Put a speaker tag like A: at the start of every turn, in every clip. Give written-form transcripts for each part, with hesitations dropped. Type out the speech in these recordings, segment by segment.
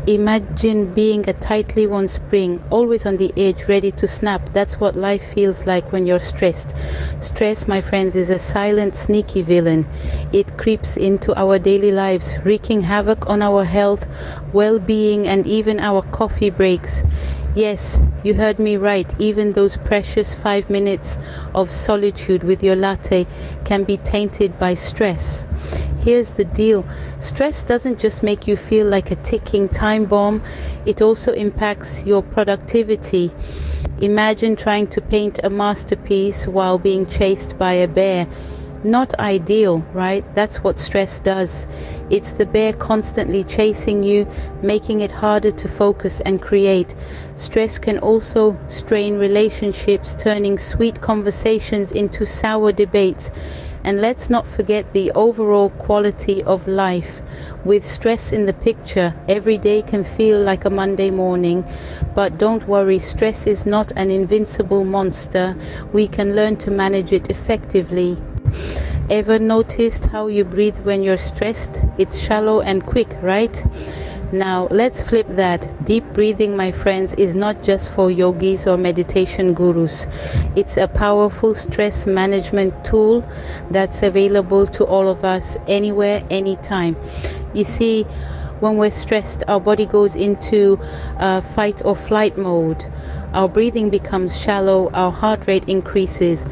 A: Imagine being a tightly wound spring, always on the edge, ready to snap. That's what life feels like when you're stressed. Stress, my friends, is a silent, sneaky villain. It creeps into our daily lives, wreaking havoc on our health, well-being, and even our coffee breaks. Yes, you heard me right. Even those precious 5 minutes of solitude with your latte can be tainted by stress. Here's the deal. Stress doesn't just make you feel like a ticking time bomb, it also impacts your productivity. Imagine trying to paint a masterpiece while being chased by a bear. Not ideal, right? That's what stress does. It's the bear constantly chasing you, making it harder to focus and create. Stress can also strain relationships, turning sweet conversations into sour debates. And let's not forget the overall quality of life. With stress in the picture, every day can feel like a Monday morning. But don't worry, stress is not an invincible monster. We can learn to manage it effectively. Ever noticed how you breathe when you're stressed? It's shallow and quick, right? Now let's flip that. Deep breathing, my friends, is not just for yogis or meditation gurus. It's a powerful stress management tool that's available to all of us anywhere, anytime. You see, when we're stressed, our body goes into fight or flight mode. Our breathing becomes shallow, our heart rate increases.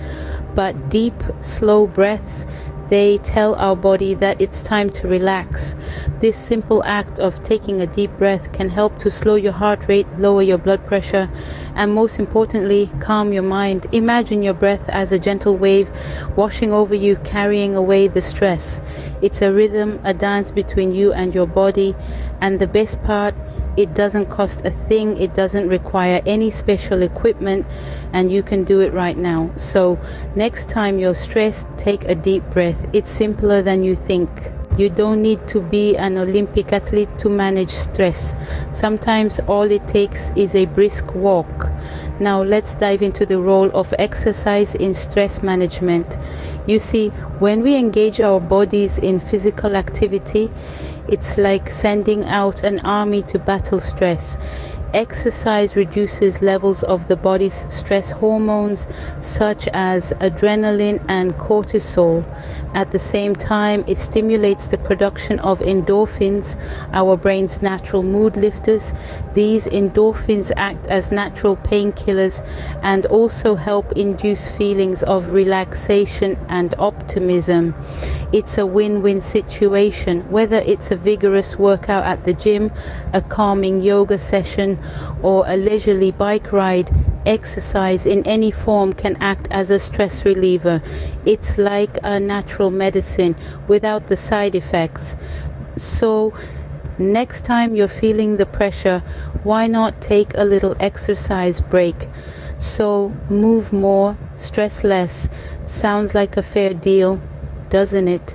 A: But deep, slow breaths, they tell our body that it's time to relax. This simple act of taking a deep breath can help to slow your heart rate, lower your blood pressure, and most importantly, calm your mind. Imagine your breath as a gentle wave washing over you, carrying away the stress. It's a rhythm, a dance between you and your body. And the best part, it doesn't cost a thing, it doesn't require any special equipment, and you can do it right now. So next time you're stressed, take a deep breath. It's simpler than you think. You don't need to be an Olympic athlete to manage stress. Sometimes all it takes is a brisk walk. Now let's dive into the role of exercise in stress management. You see, when we engage our bodies in physical activity, it's like sending out an army to battle stress. Exercise reduces levels of the body's stress hormones such as adrenaline and cortisol. At the same time, it stimulates the production of endorphins, our brain's natural mood lifters. These endorphins act as natural painkillers and also help induce feelings of relaxation and optimism. It's a win-win situation, whether it's a vigorous workout at the gym, a calming yoga session, or a leisurely bike ride. Exercise in any form can act as a stress reliever. It's like a natural medicine without the side effects. So next time you're feeling the pressure, why not take a little exercise break? So move more, stress less. Sounds like a fair deal, doesn't it?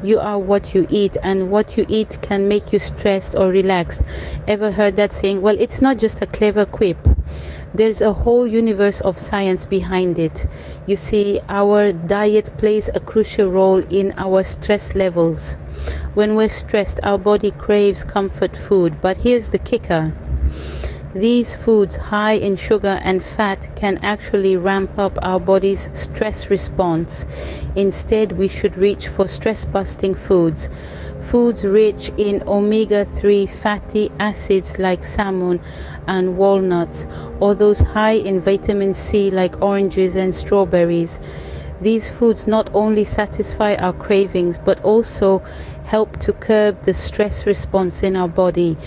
A: You are what you eat, and what you eat can make you stressed or relaxed. Ever heard that saying? Well, it's not just a clever quip. There's a whole universe of science behind it. You see, our diet plays a crucial role in our stress levels. When we're stressed, our body craves comfort food. But here's the kicker. These foods high in sugar and fat can actually ramp up our body's stress response. Instead, we should reach for stress-busting foods. Foods rich in omega-3 fatty acids like salmon and walnuts, or those high in vitamin C like oranges and strawberries. These foods not only satisfy our cravings, but also help to curb the stress response in our body.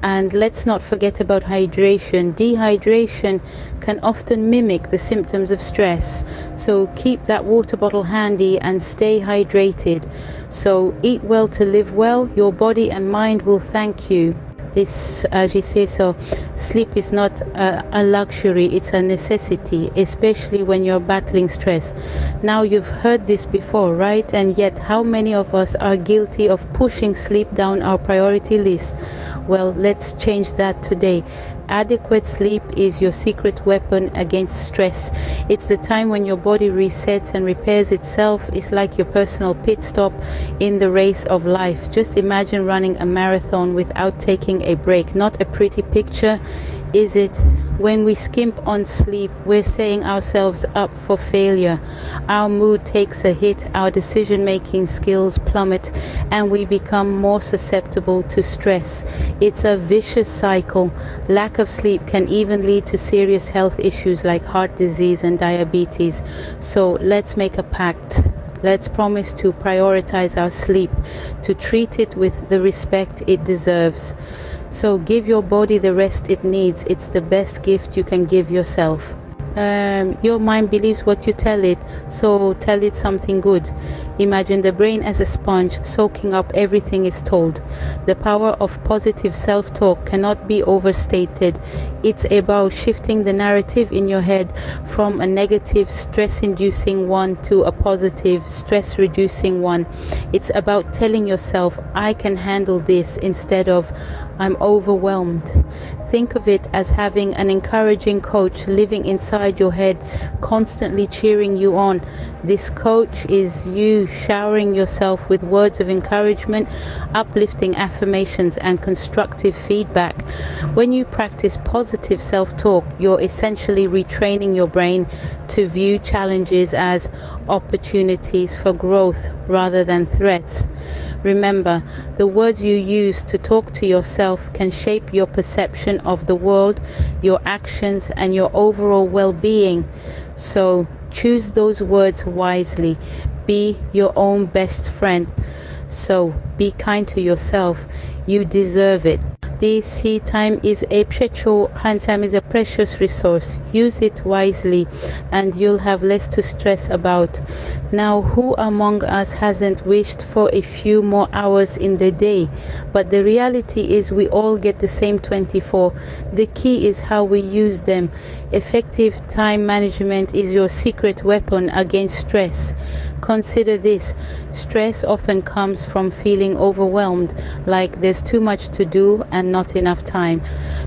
A: And let's not forget about hydration. Dehydration can often mimic the symptoms of stress. So keep that water bottle handy and stay hydrated. So eat well to live well. Your body and mind will thank you. This, as you say, so sleep is not a luxury, it's a necessity, especially when you're battling stress. Now, you've heard this before, right? And yet, how many of us are guilty of pushing sleep down our priority list? Well, let's change that today. adequate sleep is your secret weapon against stress. It's the time when your body resets and repairs itself. It's like your personal pit stop in the race of life. Just imagine running a marathon without taking a break. Not a pretty picture, is it? When we skimp on sleep, we're setting ourselves up for failure. Our mood takes a hit, our decision-making skills plummet, and we become more susceptible to stress. It's a vicious cycle. Lack of sleep can even lead to serious health issues like heart disease and diabetes. So let's make a pact. Let's promise to prioritize our sleep, to treat it with the respect it deserves. So give your body the rest it needs. It's the best gift you can give yourself. Your mind believes what you tell it, so tell it something good. Imagine the brain as a sponge, soaking up everything it's told. The power of positive self-talk cannot be overstated. It's about shifting the narrative in your head from a negative, stress-inducing one to a positive, stress-reducing one. It's about telling yourself, I can handle this, instead of, I'm overwhelmed. Think of it as having an encouraging coach living inside your head, constantly cheering you on. This coach is you showering yourself with words of encouragement, uplifting affirmations, and constructive feedback. When you practice positive self-talk, you're essentially retraining your brain to view challenges as opportunities for growth rather than threats. Remember, the words you use to talk to yourself can shape your perception of the world, your actions, and your overall well-being. So choose those words wisely. Be your own best friend. So be kind to yourself. You deserve it. This seed time is a precious resource. Use it wisely and you'll have less to stress about. Now, who among us hasn't wished for a few more hours in the day? But the reality is we all get the same 24. The key is how we use them. Effective time management is your secret weapon against stress. Consider this. Stress often comes from feeling overwhelmed, like there's too much to do and not enough time.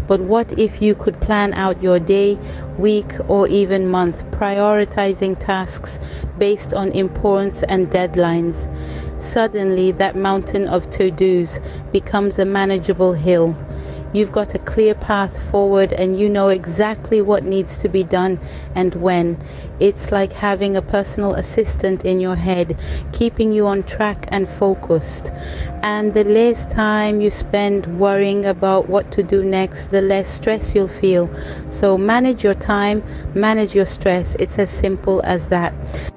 A: But what if you could plan out your day, week, or even month, prioritizing tasks based on importance and deadlines? Suddenly, that mountain of to-dos becomes a manageable hill. You've got a clear path forward and you know exactly what needs to be done and when. It's like having a personal assistant in your head, keeping you on track and focused. And the less time you spend worrying about what to do next, the less stress you'll feel. So manage your time, manage your stress. It's as simple as that.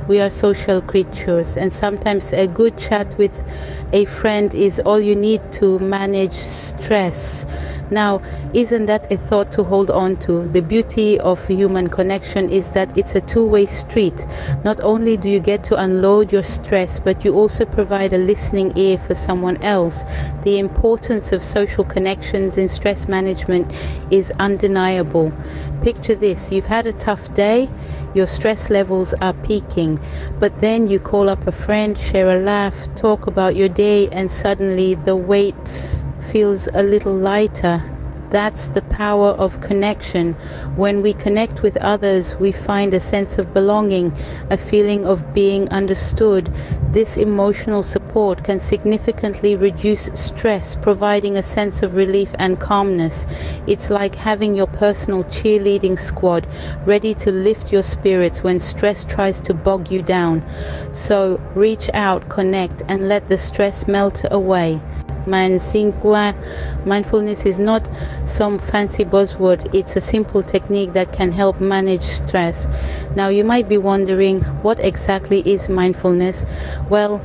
A: We are social creatures, and sometimes a good chat with a friend is all you need to manage stress. Now, isn't that a thought to hold on to? The beauty of human connection is that it's a two-way street. Not only do you get to unload your stress, but you also provide a listening ear for someone else. The importance of social connections in stress management is undeniable. Picture this: you've had a tough day, your stress levels are peaking, but then you call up a friend, share a laugh, talk about your day, and suddenly the weight feels a little lighter. That's the power of connection. When we connect with others, we find a sense of belonging, a feeling of being understood. This emotional support can significantly reduce stress, providing a sense of relief and calmness. It's like having your personal cheerleading squad ready to lift your spirits when stress tries to bog you down. So reach out, connect, and let the stress melt away. Mindfulness is not some fancy buzzword. It's a simple technique that can help manage stress. Now, you might be wondering, what exactly is mindfulness? Well,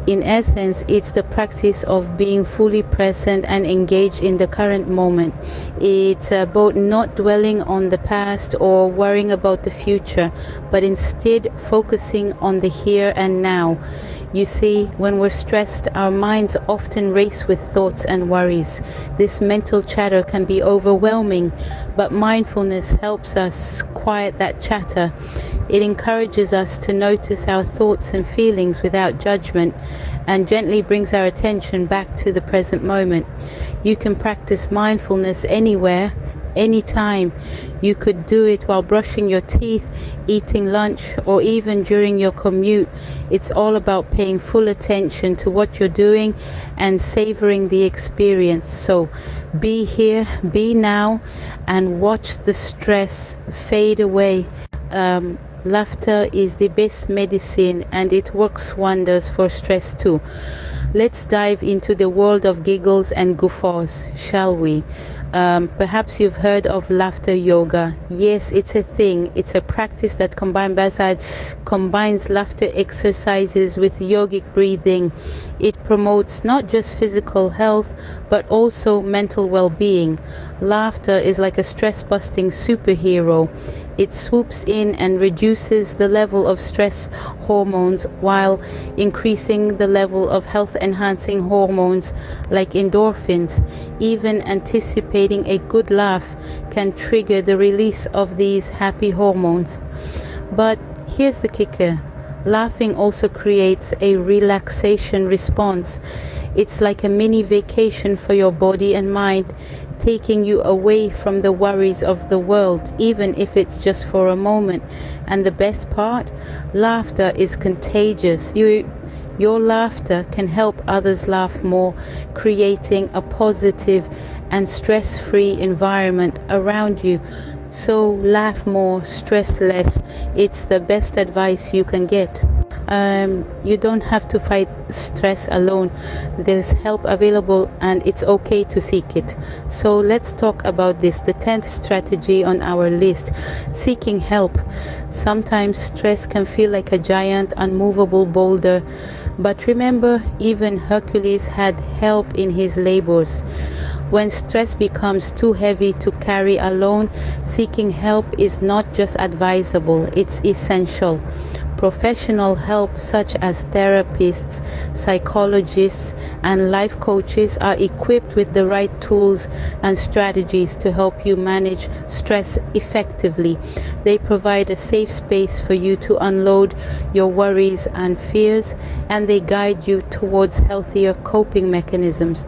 A: in essence, it's the practice of being fully present and engaged in the current moment. It's about not dwelling on the past or worrying about the future, but instead focusing on the here and now. You see, when we're stressed, our minds often race with thoughts and worries. This mental chatter can be overwhelming, but mindfulness helps us quiet that chatter. It encourages us to notice our thoughts and feelings without judgment, and gently brings our attention back to the present moment. You can practice mindfulness anywhere, anytime. You could do it while brushing your teeth, eating lunch, or even during your commute. It's all about paying full attention to what you're doing and savoring the experience. So be here, be now, and watch the stress fade away. Laughter is the best medicine, and it works wonders for stress too. Let's dive into the world of giggles and guffaws, shall we? Perhaps you've heard of laughter yoga. Yes, it's a thing. It's a practice that combines laughter exercises with yogic breathing. It promotes not just physical health, but also mental well-being. Laughter is like a stress-busting superhero. It swoops in and reduces the level of stress hormones while increasing the level of health-enhancing hormones like endorphins. Even anticipating a good laugh can trigger the release of these happy hormones. But here's the kicker. Laughing also creates a relaxation response. It's like a mini vacation for your body and mind, taking you away from the worries of the world, even if it's just for a moment. And the best part, laughter is contagious. Your laughter can help others laugh more, creating a positive and stress-free environment around you. So laugh more, stress less. It's the best advice you can get. You don't have to fight stress alone. There's help available, and it's okay to seek it. So let's talk about this, the 10th strategy on our list, seeking help. Sometimes stress can feel like a giant, unmovable boulder, but remember, even Hercules had help in his labors. When stress becomes too heavy to carry alone, seeking help is not just advisable, it's essential. Professional help such as therapists, psychologists, and life coaches are equipped with the right tools and strategies to help you manage stress effectively. They provide a safe space for you to unload your worries and fears, and they guide you towards healthier coping mechanisms.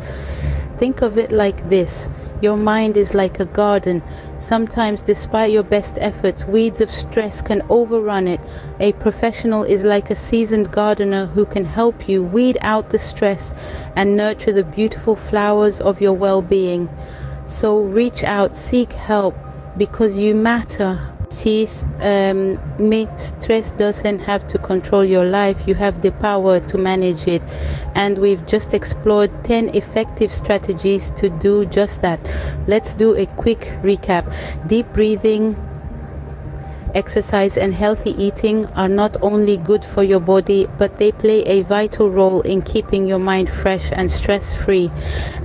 A: Think of it like this. Your mind is like a garden. Sometimes, despite your best efforts, weeds of stress can overrun it. A professional is like a seasoned gardener who can help you weed out the stress and nurture the beautiful flowers of your well-being. So reach out, seek help, because you matter. See, stress doesn't have to control your life. You have the power to manage it. And we've just explored 10 effective strategies to do just that. Let's do a quick recap. Deep breathing, exercise, and healthy eating are not only good for your body, but they play a vital role in keeping your mind fresh and stress-free.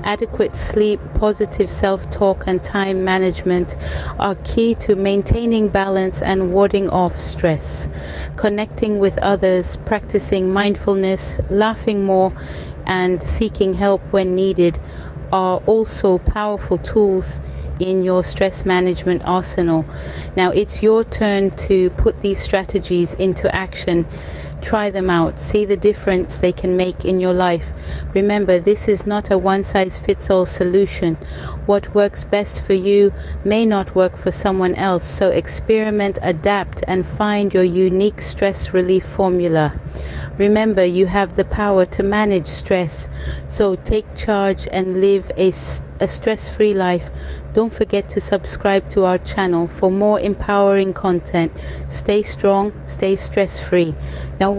A: Adequate sleep, positive self-talk, and time management are key to maintaining balance and warding off stress. Connecting with others, practicing mindfulness, laughing more, and seeking help when needed are also powerful tools in your stress management arsenal. Now it's your turn to put these strategies into action. Try them out. See the difference they can make in your life. Remember, this is not a one-size-fits-all solution. What works best for you may not work for someone else. So experiment, adapt, and find your unique stress relief formula. Remember, you have the power to manage stress. So take charge and live a stress-free life. Don't forget to subscribe to our channel for more empowering content. Stay strong, stay stress-free. Now,